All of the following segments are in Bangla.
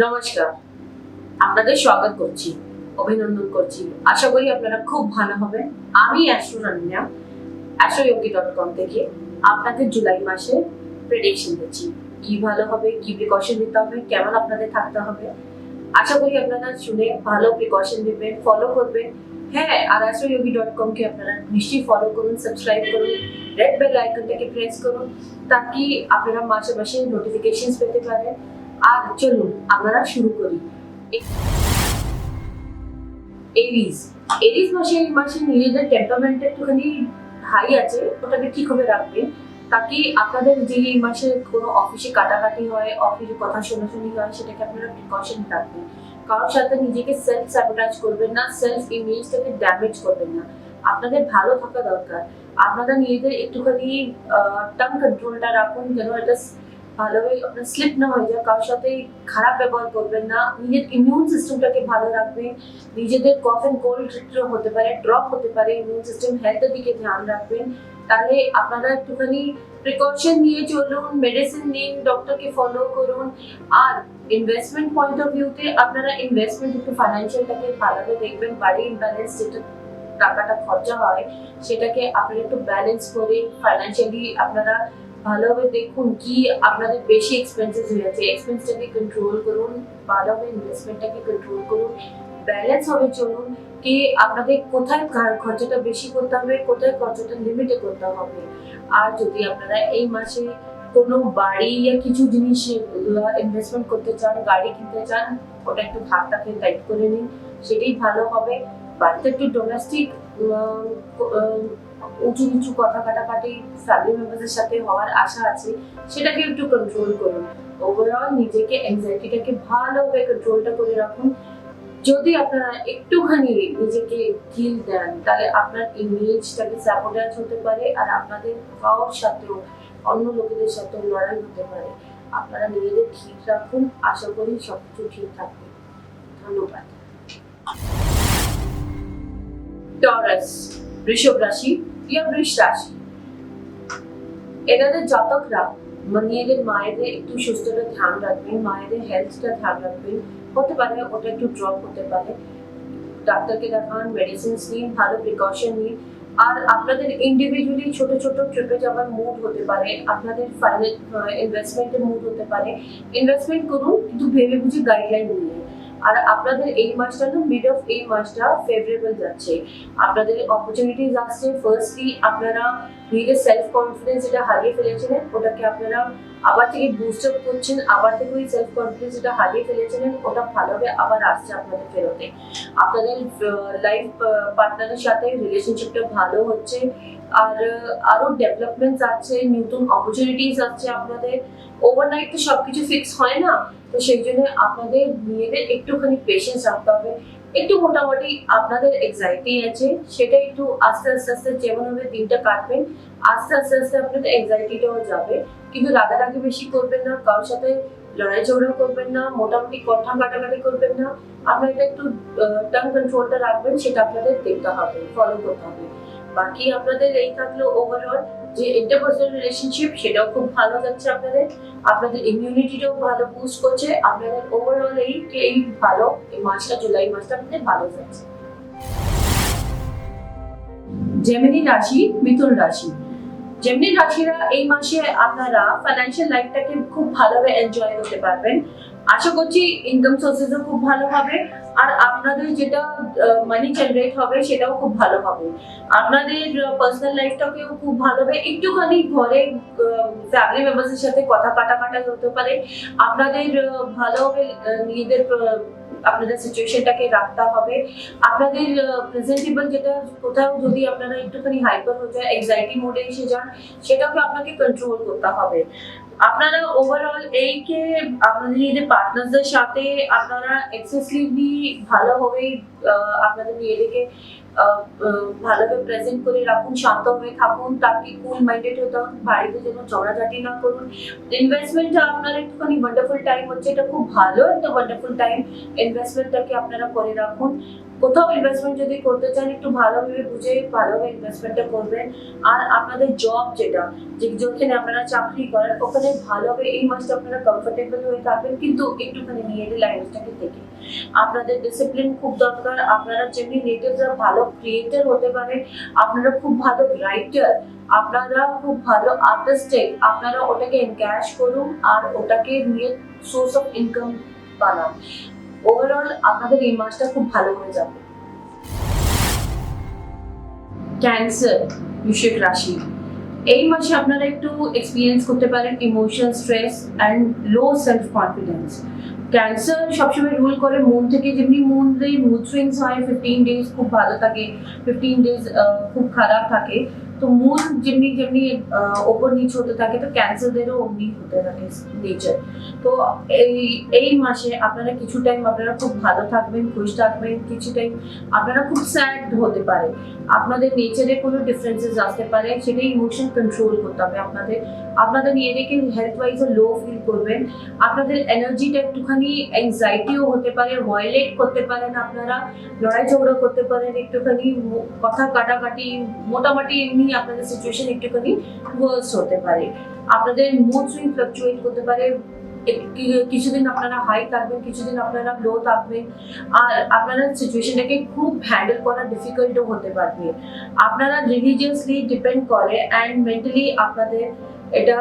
নমস্কার, আপনাদের স্বাগত করছি, অভিনন্দন করছি। আশা করি আপনারা খুব ভালো হবেন। আমি অ্যাস্ট্রোরণ্যা, astroyogi.com থেকে আপনাদের জুলাই মাসে প্রেডিকশন দিচ্ছি। কি ভালো হবে, কি প্রিকশন নিতে হবে, কেমন আপনাদের থাকতে হবে। আশা করি আপনারা শুনে ভালো প্রিকশন নেবেন, ফলো করবেন। হ্যাঁ, আর astroyogi.com কে আপনারা নিশ্চয়ই ফলো করুন, সাবস্ক্রাইব করুন, রেড বেল আইকনটাকে প্রেস করুন, তাকি আপনারা মাসে মাসে নোটিফিকেশনস পেতে পারেন। আর চলুন আমরা শুরু করি। এরিজ এরিজ এই মাসে নিজেদের টেম্পারমেন্ট একটুখানি হাই আছে, ওটাকে ঠিকভাবে রাখবেন, তাকে আপনাদের যে এই মাসে কোনো অফিসে কাটাকাটি হয়, অফিসে কথা শোনাশুনি হয়, সেটাকে আপনারা প্রিকশন রাখবেন। কারোর সাথে নিজেকে সেলফ স্যাবোটাজ করবেন না, সেলফ ইমেজটাকে ড্যামেজ করবেন না। আপনাদের ভালো থাকা দরকার। আপনারা নিজেদের একটুখানি টাং কন্ট্রোলটা রাখুন, যেন এটা ভালোভাবে আপনার স্লিপ না হয়ে যায়। কারোর সাথে খারাপ ব্যবহার করবেন না। নিজের ইমিউন সিস্টেমটাকে ভালো রাখবেন। নিজেদের কফ এন্ড কোল্ড হতে পারে, ড্রপ হতে পারে, ইমিউন সিস্টেম হেলথের দিকে ধ্যান রাখবেন। তাহলে আপনারা একটুখানি প্রিকশন নিয়ে চলুন, মেডিসিন নিন, ডক্টরকে ফলো করুন। আর ইনভেস্টমেন্ট পয়েন্ট অফ ভিউতে আপনারা ইনভেস্টমেন্ট একটু ফাইন্যান্সিয়ালটাকে ভালোভাবে দেখবেন। বাড়ি ইমব্যালেন্স যেটা টাকাটা খরচা হয়, সেটাকে আপনারা একটু ব্যালেন্স করে ফাইন্যান্সিয়ালি আপনারা ভালোভাবে দেখুন কি আপনাদের বেশি এক্সপেন্সেস হয়ে যাচ্ছে, এক্সপেন্সটাকে কন্ট্রোল করুন, ভালোভাবে ইনভেস্টমেন্টটাকে কন্ট্রোল করুন, ব্যালেন্স হবে চলুন কি আপনাদের কোথায় খরচাটা বেশি করতে হবে, কোথায় খরচাটা লিমিটে করতে হবে। আর যদি আপনারা এই মাসে কোনো বাড়ি বা কিছু জিনিস ইনভেস্টমেন্ট করতে চান, গাড়ি কিনতে চান, ওটা একটু ভাগটাকে টাইট করে নিন, সেটাই ভালো হবে। বাড়িতে একটু ডোমেস্টিক উঁচু নিচু কথা কাটাকাটি ফ্যামিলি মেম্বারদের সাথে হওয়ার আশা আছে, সেটাকে একটু কন্ট্রোল করুন। ওভারঅল নিজেকে অ্যাংজাইটিটাকে ভালোভাবে কন্ট্রোলটা করে রাখুন। যদি আপনারা একটুখানি নিজেকে ঢিল দেন, তাহলে আপনার ইমেজটাকে স্যাবোটাজ হতে পারে, আর আপনাদের কারোর সাথেও, অন্য লোকেদের সাথেও লড়াই হতে পারে। আপনারা নিজেদের ঠিক রাখুন, আশা করি সবকিছু ঠিক থাকবে। ধন্যবাদ। টরাস, বৃষভ রাশি या বৃষ রাশি, এনাদের জাতকরা নিজেদের মায়েদের একটু সুস্থতা ধ্যান রাখবেন, মায়েদের হেলথটা ধ্যান রাখবেন। হতে পারে ওটা একটু ড্রপ হতে পারে, ডাক্তারকে দেখান, মেডিসিনস নিন, ভালো প্রিকশন নিন। আর আপনাদের ইন্ডিভিজুয়ালি ছোট ছোট ট্রিপে যাওয়ার মুড হতে পারে, আপনাদের ফাইনাল ইনভেস্টমেন্টের মুড হতে পারে। ইনভেস্টমেন্ট করুন, কিন্তু ভেবে বুঝে গাইডলাইন নিয়ে। আর আপনাদের এই মাসটা না, মিড অফ এই মাসটা ফেভারেবল যাচ্ছে, আপনাদের অপরচুনিটিজ আসছে। ফার্স্টলি আপনারা নিজের সেলফ কনফিডেন্স যেটা হারিয়ে ফেলেছিলেন, ওটাকে আপনারা আবার থেকে বুস্ট আপ করছেন, আবার থেকে ওই সেলফ কনফিডেন্স যেটা হারিয়ে ফেলেছিলেন, ওটা ভালোভাবে আবার আসছে আপনাদের ফেরতে। আপনাদের লাইফ পার্টনারের সাথে রিলেশনশিপটা ভালো হচ্ছে, আর আরো ডেভেলপমেন্টস আছে, নতুন অপরচুনিটিস আছে আপনাদের। ওভারনাইট তো সবকিছু ফিক্স হয় না, তো সেই জন্য আপনাদের নিজেদের একটুখানি পেশেন্স রাখতে হবে। একটু মোটামুটি আপনাদের এক্সাইটি আছে, সেটা একটু আস্তে আস্তে আস্তে যেমন হবে দিনটা কাটবেন, আস্তে আস্তে আস্তে আপনাদের এক্সাইটিটাও যাবে। কিন্তু রাগারাগি বেশি করবেন না, কারোর সাথে লড়াই ঝগড়া করবেন না, মোটামুটি কথা কাটাকাটি করবেন না। আপনারা এটা একটু টাং কন্ট্রোলটা রাখবেন, সেটা আপনাদের দেখতে হবে, ফলো করতে হবে। বাকি আপনাদের এই থাকলো ওভারঅল যে ইন্টারপার্সোনাল রিলেশনশিপ, সেটাও খুব ভালো যাচ্ছে আপনাদের। আপনাদের ইমিউনিটিটাও ভালো বুস্ট করছে। আপনাদের ওভারঅল এই ভালো, এই মাসটা, জুলাই মাসটা আপনাদের ভালো যাচ্ছে। জেমিনি রাশি, মিথুন রাশি। জেমিনি রাশিরা এই মাসে আপনারা ফাইন্যান্সিয়াল লাইফটাকে খুব ভালোভাবে এনজয় করতে পারবেন। আশা করছি ইনকাম সোর্সেসও খুব ভালো হবে, আর আপনাদের যেটা মানি জেনারেট হবে সেটাও খুব ভালো হবে। আপনাদের পার্সোনাল লাইফটাকেও খুব ভালো হবে। একটুখানি ঘরে ফ্যামিলি মেম্বারসের সাথে কথা কাটাকাটি হতে পারে। আপনাদের ভালোভাবে নিজেদের আপনাদের সিচুয়েশনটাকে রাখতে হবে। আপনাদের প্রেজেন্টেবল যেটা, কোথাও যদি আপনারা একটুখানি হাইপার হয়ে যায়, এক্সাইটি মোডে এসে যান, সেটাকে আপনাকে কন্ট্রোল করতে হবে। আপনারা ওভারঅল এইকে আপনাদের নিজেদের পার্টনারদের সাথে আপনারা এক্সেসিভলি ভালোভাবে আপনাদের নিজেদেরকে ভালোভাবে প্রেজেন্ট করে রাখুন, শান্তভাবে থাকুন, তাকে কুল মাইন্ডেড হতে হবে, বাড়িতে যেন ঝগড়াঝাটি না করুন। ইনভেস্টমেন্টটা আপনার একটুখানি ওয়ান্ডারফুল টাইম হচ্ছে, এটা খুব ভালো একটা ওয়ান্ডারফুল টাইম। ইনভেস্টমেন্টটাকে আপনারা করে রাখুন। কোথাও ইনভেস্টমেন্ট যদি করতে চান একটু ভালোভাবে বুঝে ভালোভাবে ইনভেস্টমেন্টটা করবেন। আর আপনাদের জব যেটা যেখানে আপনারা চাকরি করেন ওখানে ভালোভাবে এই মাসটা আপনারা কমফোর্টেবল হয়ে থাকবেন, কিন্তু একটুখানি নিজেদের লাইফটাকে দেখে আপনাদের ডিসিপ্লিন খুব দরকার। আপনারা যেমনি নেটিভরা ভালো ক্রিয়েটর হতে পারে, আপনারা খুব ভালো রাইটার, আপনারা খুব ভালো আর্টিস্টিক, আপনারা ওটাকে এনক্যাশ করুন আর ওটাকে নিয়ে সোর্স অফ ইনকাম বানান। ওভারঅল আপনাদের এই মাসটা খুব ভালো হয়ে যাবে। ক্যান্সার বৃশ্চিক রাশি, এই মাসে আপনারা একটু এক্সপিরিয়েন্স করতে পারেন emotional stress and low self confidence. Cancer সবসময় রুল করে মুন থেকে, যেমনি মুনদের মুড সুইংস হয় 15 ডেজ খুব ভালো থাকে, 15 ডেজ খুব খারাপ থাকে। তো মুন যেমনি যেমনি ওপর নিচ হতে থাকে, তো ক্যান্সারদেরও অমনি হতে থাকে নেচার। তো এই মাসে আপনারা কিছু টাইম আপনারা খুব ভালো থাকবেন, খুশ থাকবেন, কিছু টাইম আপনারা খুব স্যাড হতে পারে, আপনাদের নেচারে কোনো ডিফারেন্সেস আসতে পারে, সেটা ইমোশন কন্ট্রোল করতে হবে আপনাদের। আপনাদের নিজেদেরকে হেলথ ওয়াইজ লো ফিল করবেন, আপনাদের এনার্জিটা একটুখানি অ্যাংজাইটিও হতে পারে, ভায়োলেট করতে পারেন, আপনারা লড়াই ঝগড়া করতে পারেন, একটুখানি কথা কাটাকাটি, মোটামুটি এমনি আপনাদের সিচুয়েশন একটুখানি ওয়ার্স হতে পারে। আপনাদের মুড সুইং ফ্লাকচুয়েট করতে পারে, কিছুদিন আপনারা হাই থাকবেন, কিছুদিন আপনারা লো থাকবেন, আর আপনারা সিচুয়েশনটাকে খুব হ্যান্ডেল করা ডিফিকাল্টও হতে পারবে। আপনারা রিলিজিয়াসলি ডিপেন্ড করে অ্যান্ড মেন্টালি আপনাদের এটা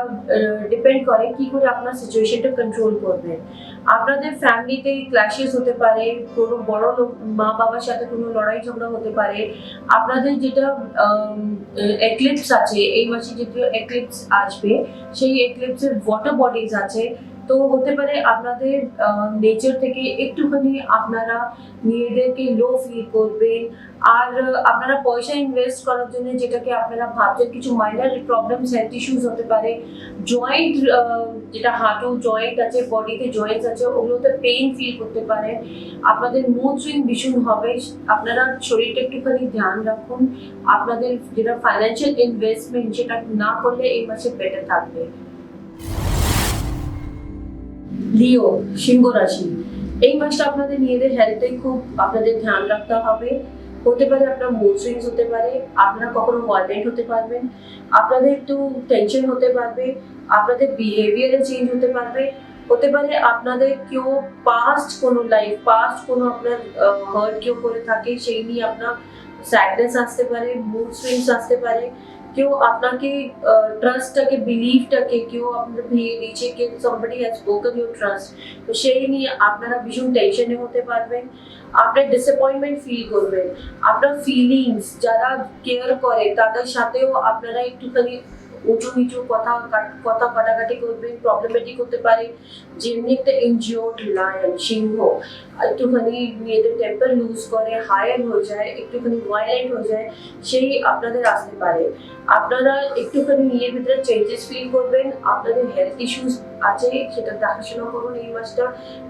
ডিপেন্ড করে কি করে আপনার সিচুয়েশনটা কন্ট্রোল করবেন। আপনাদের ফ্যামিলিতে ক্ল্যাশেস হতে পারে, কোনো বড় লোক মা বাবার সাথে কোনো লড়াই ঝগড়া হতে পারে। আপনাদের যেটা এক্লিপস আছে এই মাসে, যেটা এক্লিপস আসবে সেই এক্লিপসের ওয়াটার বডিজ আছে, তো হতে পারে আপনাদের নেচার থেকে একটুখানি আপনারা নিজেদেরকে লো ফিল করবেন। আর আপনারা পয়সা ইনভেস্ট করার জন্য যেটাকে আপনারা ভাবছেন, কিছু মাইনর প্রবলেমস হেলথ ইস্যুস হতে পারে, জয়েন্ট যেটা হাঁটু জয়েন্ট আছে, বডিতে জয়েন্টস আছে, ওগুলোতে পেইন ফিল করতে পারে, আপনাদের মুড সুইং ভীষণ হবে। আপনারা শরীরটা একটুখানি ধ্যান রাখুন, আপনাদের যেটা ফাইন্যান্সিয়াল ইনভেস্টমেন্ট সেটা না করলে এই মাসে বেটার থাকবে। লিও সিংহ রাশি, এই মাসটা আপনাদের নিজেদের হেলথে খুব আপনাদের ধ্যান রাখতে হবে। হতে পারে আপনার মুড সুইংস হতে পারে, আপনারা কখনো ভায়োলেন্ট হতে পারবেন, আপনাদের একটু টেনশন হতে পারবে, আপনাদের বিহেভিয়ারে চেঞ্জ হতে পারবে, হতে পারে আপনাদের কেউ পাস্ট কোনো আপনার হার্ট কেউ করে থাকে সেই নিয়ে আপনার স্যাডনেস আসতে পারে, মুড সুইংস আসতে পারে, কেউ আপনাকে ট্রাস্টটাকে বিলিভটাকে কেউ আপনাদের ভেঙে দিয়েছে, কেউ somebody has broken your trust, তো সেই নিয়ে আপনারা ভীষণ টেনশনে হতে পারবেন, আপনার ডিসঅ্যাপয়েন্টমেন্ট ফিল করবেন, আপনার ফিলিংস যারা কেয়ার করে তাদের সাথেও আপনারা একটুখানি উঁচু নিচু কথা কাটাকাটি করবেন, প্রবলেমেটিক হতে পারে। যেমনি একটা ইনজিওর্ড লায়ন সিংহ একটুখানি নিজেদের টেম্পার লুজ করে, হায়ার হয়ে যায়, একটুখানি ভায়োলেন্ট হয়ে যায়, সেই আপনাদের আসতে পারে। আপনারা একটুখানি নিজের ভিতরে চেঞ্জেস ফিল করবেন, আপনাদের হেলথ ইস্যুস আছে সেটা দেখাশোনা করুন, এই মাসটা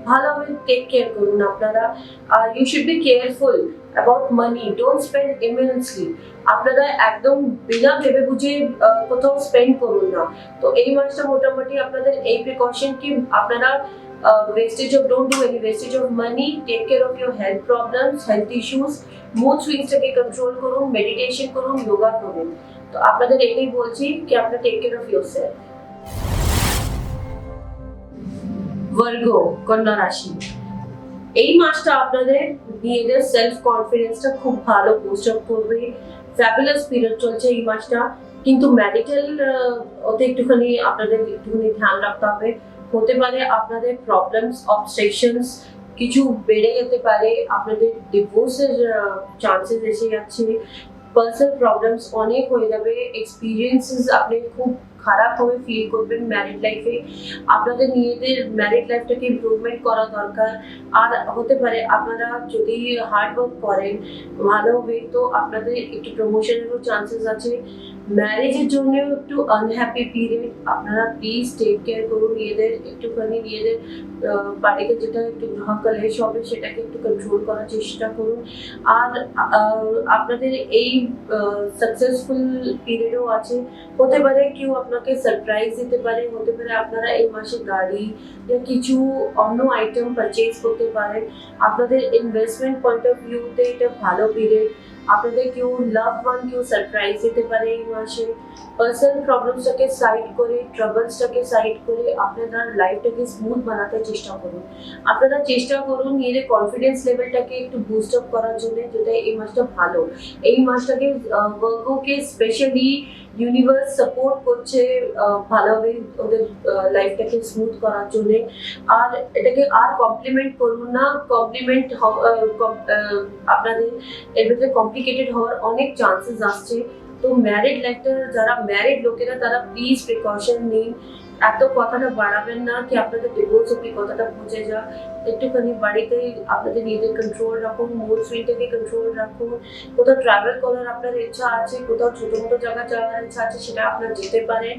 ভালোভাবে টেক কেয়ার করুন আপনারা। You should be careful about money, don't spend immensely, আপনারা একদম বিনা ভেবে বুঝে কোথাও স্পেন্ড করুন না। তো এই মাসটা মোটামুটি আপনাদের এই প্রিকশন কি আপনারা don't do any wastage of money, take care of your health problems, health issues, mood swings টাকে কন্ট্রোল করুন, মেডিটেশন করুন, যোগা করুন। তো আপনাদের এটাই বলছি কি আপনারা take care of yourself. Virgo কন্যা রাশি, এই মাসটা আপনাদের নিজেদের সেলফ কনফিডেন্সটা খুব ভালো বুস্ট আপ করবে, ফ্যাবুলাস পিরিয়ড চলছে এই মাসটা, কিন্তু মেডিকেল ওতে একটুখানি আপনাদের একটুখানি ধ্যান রাখতে হবে। হতে পারে আপনাদের প্রবলেমস অবস্ট্রাকশনস কিছু বেড়ে যেতে পারে, আপনাদের ডিভোর্সের চান্সেস এসে যাচ্ছে, পার্সোনাল প্রবলেমস অনেক হয়ে যাবে, এক্সপিরিয়েন্সেস আপনি খুব খারাপভাবে ফিল করবেন ম্যারিড লাইফে, আপনাদের নিজেদের ম্যারিড লাইফটাকে ইমপ্রুভমেন্ট করা দরকার। আর হতে পারে আপনারা যদি হার্ড ওয়ার্ক করেন ভালোভাবে তো আপনাদের একটু প্রমোশনেরও চান্সেস আছে। ম্যারেজের জন্য একটু আনহ্যাপি পিরিয়ড, আপনারা প্লিজ টেক কেয়ার করুন নিজেদের, একটুখানি নিজেদের বাড়িতে যেটা একটু গ্রহ কলেশ হবে সেটাকে একটু কন্ট্রোল করার চেষ্টা করুন। আর আপনাদের এই সাকসেসফুল পিরিয়ডও আছে, হতে পারে কেউ আপনাকে সারপ্রাইজ দিতে পারে, হতে পারে আপনারা এই মাসে গাড়ি বা কিছু অন্য আইটেম পারচেজ করতে পারেন। আপনাদের ইনভেস্টমেন্ট পয়েন্ট অফ ভিউতে এটা ভালো পিরিয়ড। আপনাদের কেউ লাভ ওয়ান কেউ সারপ্রাইজ দিতে পারে এই মাসে। পার্সোনাল প্রবলেমসটাকে সাইড করে, ট্রাবলসটাকে সাইড করে আপনারা লাইফটাকে স্মুথ বানাতে চেষ্টা করুন। আপনারা চেষ্টা করুন নিজের কনফিডেন্স লেভেলটাকে একটু বুস্ট আপ করার জন্য, যেটা এই মাসটা ভালো। এই মাসটাকে ভার্গোকে স্পেশালি ইউনিভার্স সাপোর্ট করছে ভালোভাবে ওদের লাইফটাকে স্মুথ করার জন্য। আর এটাকে আর কমপ্লিমেন্ট করুন না, কমপ্লিমেন্ট আপনাদের এর ভিতরে কমপ্লিকেটেড হওয়ার অনেক চান্সেস আসছে। তো ম্যারিড লাইফটা যারা ম্যারিড লোকেরা তারা প্লিজ প্রিকশন নিন। এত কথাটা বাড়াবেন না কি আপনাদের ডিভোর্স অব্দি কথাটা পৌঁছে যা। একটুখানি বাড়িতে আপনাদের নিজেদের কন্ট্রোল রাখুন, মুড সুইংটাকে কন্ট্রোল রাখুন। কোথাও ট্রাভেল করার আপনার ইচ্ছা আছে, কোথাও ছোটো মোটো জায়গা যাওয়ার ইচ্ছা আছে, সেটা আপনারা যেতে পারেন।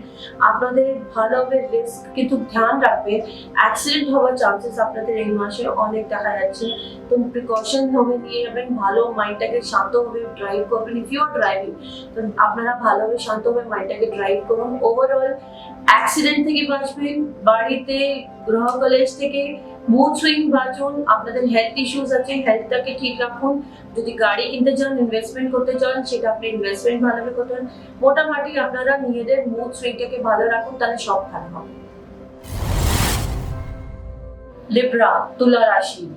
আপনাদের ভালোভাবে রিস্ক কিন্তু ধ্যান রাখবেন। অ্যাক্সিডেন্ট হওয়ার চান্সেস আপনাদের এই মাসে অনেক দেখা যাচ্ছে। তো প্রিকশন হবে নিয়ে যাবেন, ভালো মাইন্ডটাকে শান্তভাবে ড্রাইভ করবেন। ইফ ইউ আর ড্রাইভিং তো আপনারা ভালোভাবে শান্তভাবে মাইন্ডটাকে ড্রাইভ করুন। ওভারঅল অ্যাক্সিডেন্ট থেকে বাঁচবেন, বাড়িতে গ্রহ কলেজ থেকে মুড সুইং বাঁচুন। আপনাদের হেলথ ইস্যুস আছে, হেলথটাকে ঠিক রাখুন। যদি গাড়ি কিনতে চান, ইনভেস্টমেন্ট করতে চান, সেটা আপনি ইনভেস্টমেন্ট ভালোভাবে করবেন। মোটামুটি আপনারা নিজেদের মুড সুইংটাকে ভালো রাখুন, তাহলে সব ভালো হবে। Libra, Tula Rashi.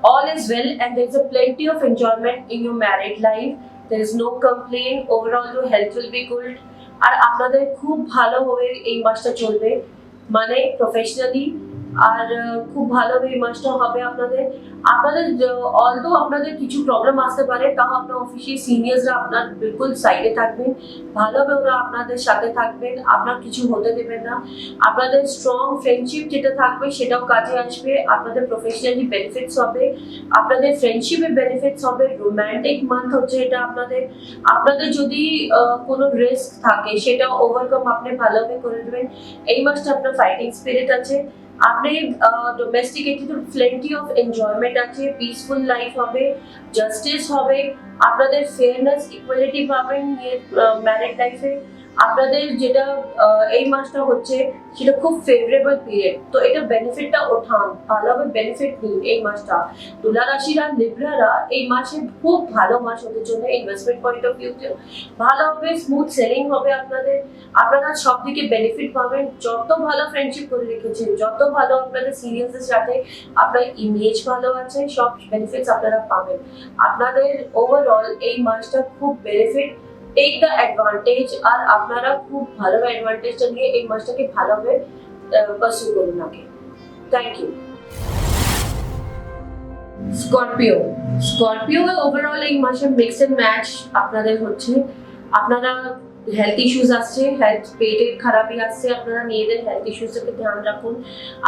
All is well and there is a plenty of enjoyment in your married life. There is no complaint. Overall your health will be good. আর আপনাদের খুব ভালোভাবে এই মাসটা চলবে, মানে প্রফেশনালি। আর খুব ভালোভাবে এই মাসটা হবে আপনাদের। অলদো আপনাদের কিছু প্রবলেম আসতে পারে, তাও আপনার অফিসে সিনিয়র্সরা আপনার বিলকুল সাইডে থাকবেন, ভালোভাবে ওরা আপনাদের সাথে থাকবেন, আপনার কিছু হতে দেবেন না। আপনাদের স্ট্রং ফ্রেন্ডশিপ যেটা থাকবে সেটাও কাজে আসবে। আপনাদের প্রফেশনালি বেনিফিটস হবে, আপনাদের ফ্রেন্ডশিপের বেনিফিটস হবে। রোম্যান্টিক মান্থ হচ্ছে এটা আপনাদের যদি কোনো রিস্ক থাকে সেটা ওভারকাম আপনি ভালোভাবে করে দেবেন। এই মাসটা আপনার ফাইটিং স্পিরিট আছে। আপনি ডোমেস্টিকেটেড প্লেন্টি অফ এনজয়মেন্ট আছে, পিসফুল লাইফ হবে, জাস্টিস হবে, আপনাদের ফেয়ারনেস ইকুয়ালিটি পাবেন ম্যারিড লাইফে। আপনাদের যেটা এই মাসটা হচ্ছে সেটা খুব ফেভারেবল পিরিয়ড। তো এটা বেনিফিটটা ওঠান, ভালোভাবে বেনিফিট নিন এই মাসটা। তুলা রাশিরা, লিব্রারা এই মাসে খুব ভালো মাস হতে জন্য ইনভেস্টমেন্ট পয়েন্ট অফ ভিউতে ভালো হবে, স্মুথ সেলিং হবে আপনারা সব দিকে বেনিফিট পাবেন। যত ভালো ফ্রেন্ডশিপ করে রেখেছেন, যত ভালো আপনাদের সিনিয়রদের সাথে আপনার ইমেজ ভালো আছে, সব বেনিফিটস আপনারা পাবেন। আপনাদের ওভারঅল এই মাসটা খুব বেনিফিট। টেক দ্য অ্যাডভান্টেজ, আর আপনারা খুব ভালো অ্যাডভান্টেজটা নিয়ে এই মাসটাকে ভালোভাবে পারসু করুন আগে। Thank you. স্করপিও ওভারঅল এই মাসে মিক্স এন্ড ম্যাচ আপনাদের হচ্ছে। আপনারা হেলথ ইস্যুস আসছে, পেটের খারাপই আসছে, আপনারা নিজেদের হেলথ ইস্যুসটাকে ধ্যান রাখুন।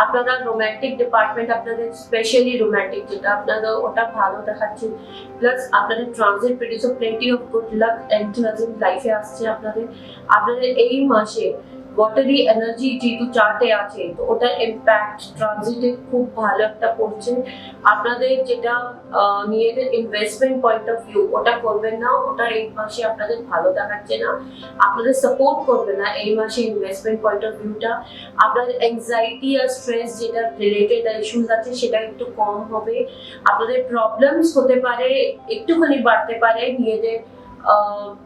আপনারা রোম্যান্টিক ডিপার্টমেন্ট, আপনাদের স্পেশালি রোম্যান্টিক যেটা আপনাদের ওটা ভালো দেখাচ্ছে। প্লাস আপনাদের transit produce plenty of good luck enthusiasm লাইফে আসছে আপনাদের এই মাসে। ওয়াটারি এনার্জি যেহেতু চার্টে আছে, তো ওটার ইম্প্যাক্ট ট্রানজিটে খুব ভালো একটা পড়ছে। আপনাদের যেটা নিজেদের ইনভেস্টমেন্ট পয়েন্ট অফ ভিউ ওটা করবেন না, ওটা এই মাসে আপনাদের ভালো দেখাচ্ছে না, আপনাদের সাপোর্ট করবে না এই মাসে ইনভেস্টমেন্ট পয়েন্ট অফ ভিউটা। আপনাদের অ্যাংজাইটি আর স্ট্রেস যেটা রিলেটেড ইস্যুস আছে সেটা একটু কম হবে। আপনাদের প্রবলেমস হতে পারে, একটুখানি বাড়তে পারে নিজেদের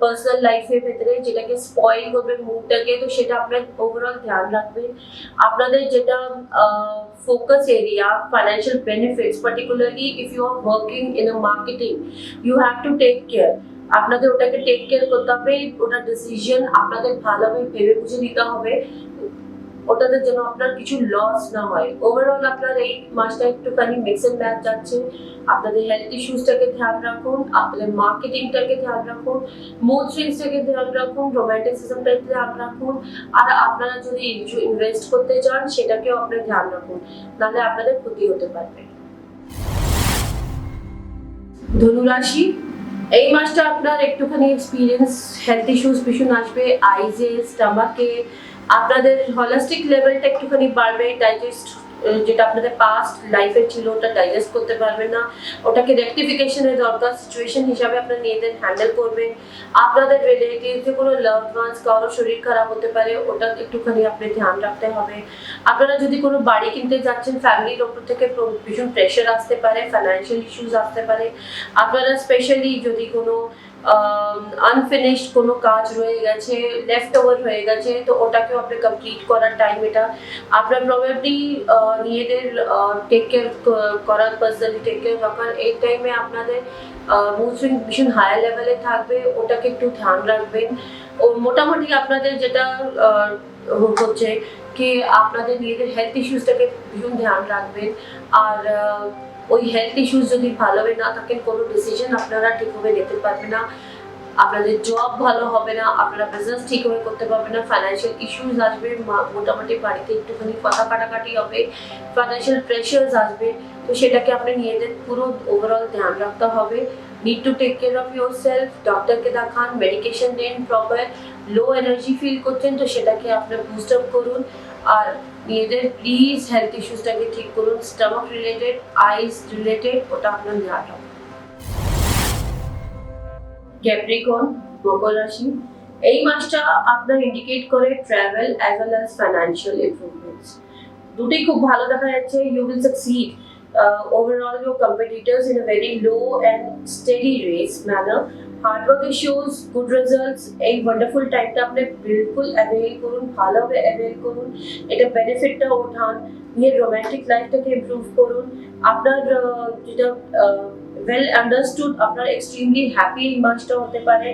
পার্সোনাল লাইফের ভেতরে, যেটাকে স্পয়েল করবে মুডটাকে, তো সেটা আপনার ওভারঅল ধ্যান রাখবেন। আপনাদের যেটা focus area financial benefits, particularly if you are working in a marketing, you have to take care. আপনাদের ওটাকে টেক কেয়ার করতে হবে, ওটা ডিসিশন আপনাদের ভালোভাবে ভেবে বুঝে নিতে হবে, ওটাতে যেন আপনার কিছু লস না হয়। ওভারঅল আপনার এই মাসটা একটুখানি মিক্স এন্ড ম্যাচ যাচ্ছে। আপনাদের হেলথ ইস্যুসটাকে ধ্যান রাখুন, আপনাদের মার্কেটিংটাকে ধ্যান রাখুন, মুড সুইংসটাকে ধ্যান রাখুন, রোম্যান্টিসিজমটাকে ধ্যান রাখুন। আর আপনারা যদি কিছু ইনভেস্ট করতে চান সেটাকেও আপনারা ধ্যান রাখুন, নাহলে আপনাদের ক্ষতি হতে পারবে। ধনুরাশি, এই মাসটা আপনার একটুখানি এক্সপিরিয়েন্স হেলথ ইস্যুস ভীষণ আসবে, আইজে, স্টমাকে, আপনাদের হলিস্টিক লেভেলটা একটুখানি বাড়বে, ডাইজেস্ট যেটা আপনাদের পাস্ট লাইফে ছিল ওটা ডাইজেস্ট করতে পারবেন না, ওটাকে রেকটিফিকেশনের দরকার, সিচুয়েশন হিসাবে আপনারা নিজেদের হ্যান্ডেল করবেন। আপনাদের রিলেটিভ যে কোনো লাভড ওয়ান্স কারো শরীর খারাপ হতে পারে, ওটা একটুখানি আপনি ধ্যান রাখতে হবে। আপনারা যদি কোনো বাড়ি কিনতে যাচ্ছেন, ফ্যামিলির ওপর থেকে ভীষণ প্রেশার আসতে পারে, ফাইন্যান্সিয়াল ইস্যুস আসতে পারে। আপনারা স্পেশালি যদি কোনো আনফিনিশড কোনো কাজ রয়ে গেছে, লেফট ওভার হয়ে গেছে, তো ওটাকেও আপনি কমপ্লিট করার টাইম এটা। আপনার প্রবাবলি নিজেদের টেক কেয়ার করার, পার্সোনালি টেক কেয়ার রাখার এই টাইমে আপনাদের মুড সুইং ভীষণ হায়ার লেভেলে থাকবে, ওটাকে একটু ধ্যান রাখবেন। ও মোটামুটি আপনাদের যেটা হচ্ছে কি আপনাদের নিজেদের হেলথ ইস্যুসটাকে ভীষণ ধ্যান রাখবেন। আর ওই হেলথ ইস্যুস যদি ভালোভাবে না থাকেন, কোনো ডিসিশন আপনারা ঠিকভাবে নিতে পারবেন না, আপনাদের জব ভালো হবে না, আপনারা বিজনেস ঠিকভাবে করতে পারবেন না, ফাইন্যান্সিয়াল ইস্যুস আসবে, মোটামুটি বাড়িতে একটুখানি কথা কাটাকাটি হবে, ফাইন্যান্সিয়াল প্রেশার্স আসবে। তো সেটাকে আপনি নিজেদের পুরো ওভারঅল ধ্যান রাখতে হবে। Need to take care of yourself, ডক্টরকে দেখান, মেডিকেশন নিন প্রপার। লো এনার্জি ফিল করছেন তো সেটাকে আপনি বুস্ট আপ করুন। আর নিজেদের প্লিজ হেলথ ইস্যুসটাকে ঠিক করুন, স্টমাক রিলেটেড, আইস রিলেটেড, ওটা আপনার ধ্যান রাখুন। ক্যাপ্রিকর্ন, মকর রাশি, এই মাসটা আপনার ইন্ডিকেট করে travel as well as financial improvements. দুটোই খুব ভালো দেখা যাচ্ছে। You will succeed overall your competitors in a very low and steady race manner. Hard work shows good results. এই ওয়ান্ডারফুল টাইমটা আপনি বিলকুল অ্যাভেল করুন, ভালোভাবে অ্যাভেল করুন, এটা বেনিফিটটা ওঠান, নিজের রোম্যান্টিক লাইফটাকে ইমপ্রুভ করুন। আপনার যেটা ওয়েল আন্ডারস্টুড, আপনার এক্সট্রিমলি হ্যাপি এই মাসটা হতে পারে।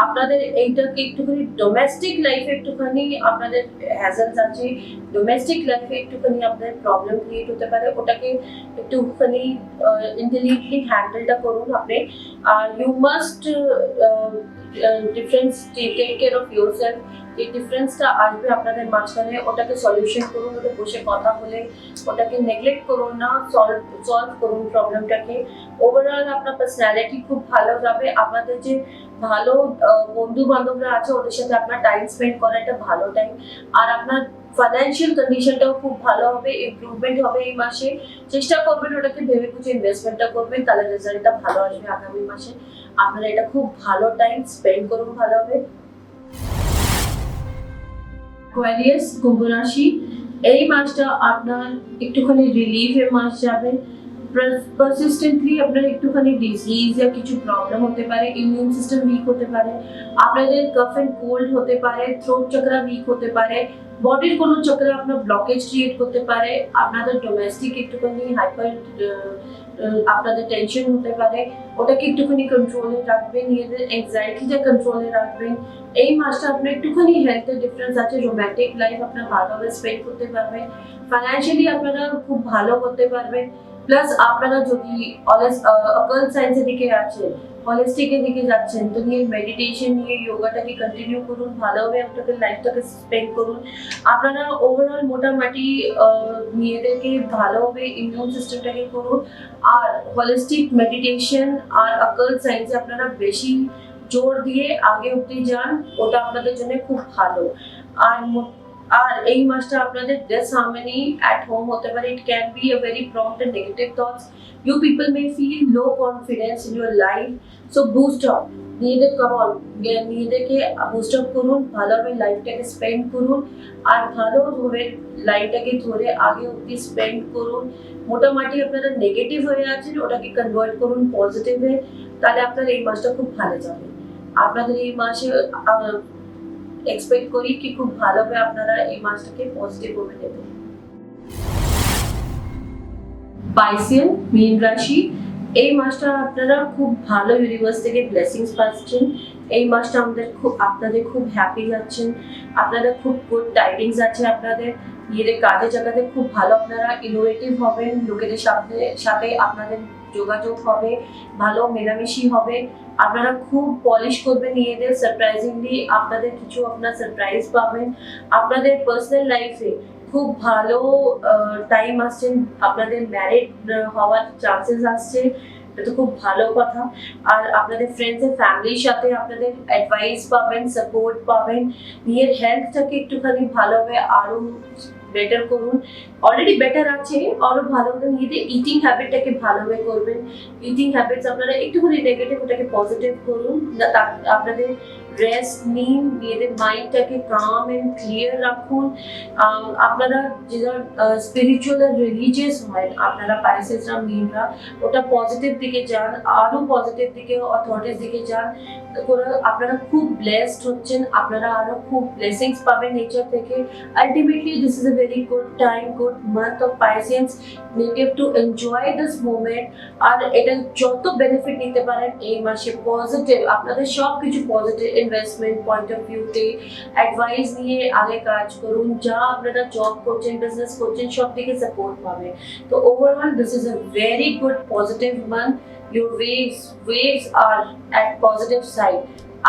আপনাদের এইটাকে একটুখানি ডোমেস্টিক লাইফে একটুখানি আপনাদের হ্যাজেলস আছে, ডোমেস্টিক লাইফে একটুখানি আপনাদের প্রবলেম ক্রিয়েট হতে পারে, ওটাকে একটুখানি ইন্টেলিজেন্টলি হ্যান্ডেলটা করুন আপনি। আর you must difference take care of yourself. এই ডিফারেন্সটা আসবে আপনাদের মাঝখানে, ওটাকে সলিউশন করুন, ওটা বসে কথা বলে, ওটাকে নেগলেক্ট করুন না, সলভ করুন প্রবলেমটাকে। ওভারঅল আপনার পার্সোনালিটি খুব ভালো যাবে। আপনাদের যে ভালো বন্ধু বান্ধবরা আছে ওদের সাথে আপনার টাইম স্পেন্ড করা একটা ভালো টাইম। আর আপনার ফাইন্যান্সিয়াল কন্ডিশনটাও খুব ভালো হবে, ইমপ্রুভমেন্ট হবে এই মাসে। চেষ্টা করবেন ওটাকে ভেবে বুঝে ইনভেস্টমেন্টটা করবেন, তাহলে রেজাল্টটা ভালো আসবে আগামী মাসে। আপনারা এটা খুব ভালো টাইম স্পেন্ড করুন ভালোভাবে। অ্যাকোয়ারিয়াস, কুম্ভ রাশি, এই মাসটা আপনার একটুখানি রিলিফের মাস যাবে। পারসিস্টেন্টলি আপনার একটুখানি ডিজিজ বা কিছু প্রবলেম হতে পারে, ইমিউন সিস্টেম উইক হতে পারে, আপনাদের কাফ এন্ড কোল্ড হতে পারে, থ্রোট চক্রা উইক হতে পারে, বডির কোনো চক্রে আপনার ব্লকেজ ক্রিয়েট করতে পারে, আপনাদের ডোমেস্টিক একটুখানি হাইপার আপনাদের টেনশন হতে পারে, ওটাকে একটুখানি কন্ট্রোলে রাখবেন, নিজেদের এনজাইটিটা কন্ট্রোলে রাখবেন। এই মাসটা আপনার একটুখানি হেলথের ডিফারেন্স আছে, রোম্যান্টিক লাইফ আপনার ভালোভাবে স্পেন্ড করতে পারবেন, ফাইন্যান্সিয়ালি আপনারা খুব ভালো করতে পারবেন। প্লাস আপনারা যদি অকাল্ট সায়েন্সের দিকে আছেন, হলিস্টিকের দিকে যাচ্ছেন, তো নিয়ে মেডিটেশন নিয়ে যোগাটাকে কন্টিনিউ করুন, ভালোভাবে আপনাদের লাইফটাকে স্পেন্ড করুন। আপনারা ওভারঅল মোটামুটি নিজেদেরকে ভালোভাবে ইমিউন সিস্টেমটাকে করুন। আর হলিস্টিক মেডিটেশন আর অকাল্ট সায়েন্সে আপনারা বেশি জোর দিয়ে আগে অব্দি যান, ওটা আপনাদের জন্য খুব ভালো। আর এই মাসটা আপনাদের ডিসহারমনি এট হোম হতে পারে। It can be a very prompt and negative thoughts. You people may feel low confidence in your life, so boost up, নিজেদেরকে বুস্ট আপ করুন, ভালোভাবে লাইফটাকে স্পেন্ড করুন, আর ভালোভাবে লাইফটাকে ধরে আগে অব্দি স্পেন্ড করুন। মোটামুটি আপনারা নেগেটিভ হয়ে আছেন, ওটাকে কনভার্ট করুন পজিটিভে, তাহলে আপনার এই মাসটা খুব ভালো যাবে। আপনাদের এই মাসে এক্সপেক্ট করি কি খুব ভালোভাবে আপনারা এই মাসটাকে পজিটিভ ভাবে নেবেন। পাইসিয়ান, মীন রাশি, এই মাসটা আপনারা খুব ভালো ইউনিভার্স থেকে ব্লেসিংস পাচ্ছেন। এই মাসটা আপনাদের খুব হ্যাপি যাচ্ছেন, আপনাদের খুব গুড টাইডিংস আছে, আপনাদের নিজেদের কাজে জায়গাতে খুব ভালো আপনারা ইনোভেটিভ হবেন, লোকেদের সাথে আপনাদের যোগাযোগ হবে, ভালো মেলামেশি হবে, আপনারা খুব পলিশ করবেন নিজেদের, সারপ্রাইজিংলি আপনাদের কিছু আপনার সারপ্রাইজ পাবেন। আপনাদের পার্সোনাল লাইফে খুব ভালো টাইম আসছে, আপনাদের ম্যারিড হওয়ার চান্সেস আসছে, এটা তো খুব ভালো কথা। আর আপনাদের ফ্রেন্ডস এন্ড ফ্যামিলির সাথে আপনাদের অ্যাডভাইস পাবেন, সাপোর্ট পাবেন। নিজের হেলথটাকে একটুখানি ভালোভাবে আরো বেটার করুন, অলরেডি বেটার আছে আরো ভালো করে নিজেদের ইটিং হ্যাবিটটাকে ভালোভাবে করবেন। ইটিং হ্যাবিটস আপনারা একটুখানি নেগেটিভ ওটাকে পজিটিভ করুন, আপনাদের রেস্ট নিন, নিজেদের মাইন্ডটাকে কাম এন্ড ক্লিয়ার রাখুন। আপনারা যারা স্পিরিচুয়াল আর রিলিজিয়াস হয়, আপনারা পাইসেসরা মিনরা ওটা পজিটিভ দিকে যান, আরো পজিটিভ দিকে অথরিটিস দিকে যান, করে আপনারা খুব ব্লেসড হচ্ছেন, আপনারা আরো খুব ব্লেসিংস পাবেন নেচার থেকে। Ultimately this is a very good time, good month of Pisces, native to enjoy this moment. আর এটা যত বেনিফিট নিতে পারেন এই মাসে পজিটিভ, আপনাদের সব কিছু পজিটিভ ইনভেস্টমেন্ট পয়েন্ট অফ ভিউতে অ্যাডভাইস নিয়ে আগে কাজ করুন, যা আপনারা জব করছেন বিজনেস করছেন সব থেকে সাপোর্ট পাবে। তো overall this is a very good positive month. Your waves are at positive side.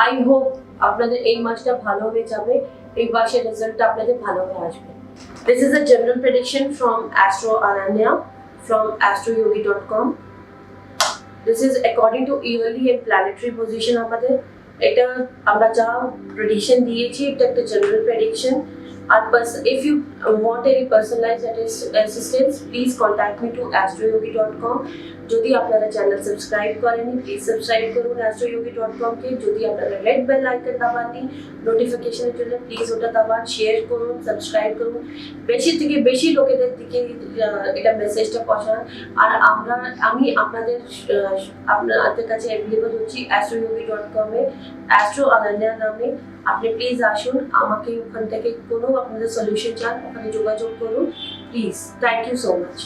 I hope আপনাদের এই মাসটা ভালো হয়ে যাবে, এই মাসের রেজাল্ট আপনাদের ভালো হয়ে আসবে। This is a general prediction from Astro Ananya from astroyogi.com. This is according to yearly and planetary position আমাদের। এটা আমরা যা prediction দিয়েছি এটা একটা general prediction। And if you want any personalized assistance, please contact me to astroyogi.com. যদি আপনারা চ্যানেল সাবস্ক্রাইব করেনি প্লিজ সাবস্ক্রাইব করুন astroyogi.com কে। যদি আপনারা রেড বেল আইকন দাবাননি নোটিফিকেশনের জন্য প্লিজ ওটা দাবান, শেয়ার করুন, সাবস্ক্রাইব করুন, বেশি থেকে বেশি লোকেদের দিকে এটা মেসেজটা পৌঁছান। আর আমি আপনাদের কাছে অ্যাভেলেবল হচ্ছি astroyogi.com এ অ্যাস্ট্রো অনন্যা নামে। আপনি প্লিজ আসুন, আমাকে ওখান থেকে কোনো আপনাদের সলিউশন চান ওখানে যোগাযোগ করুন please. Thank you so much.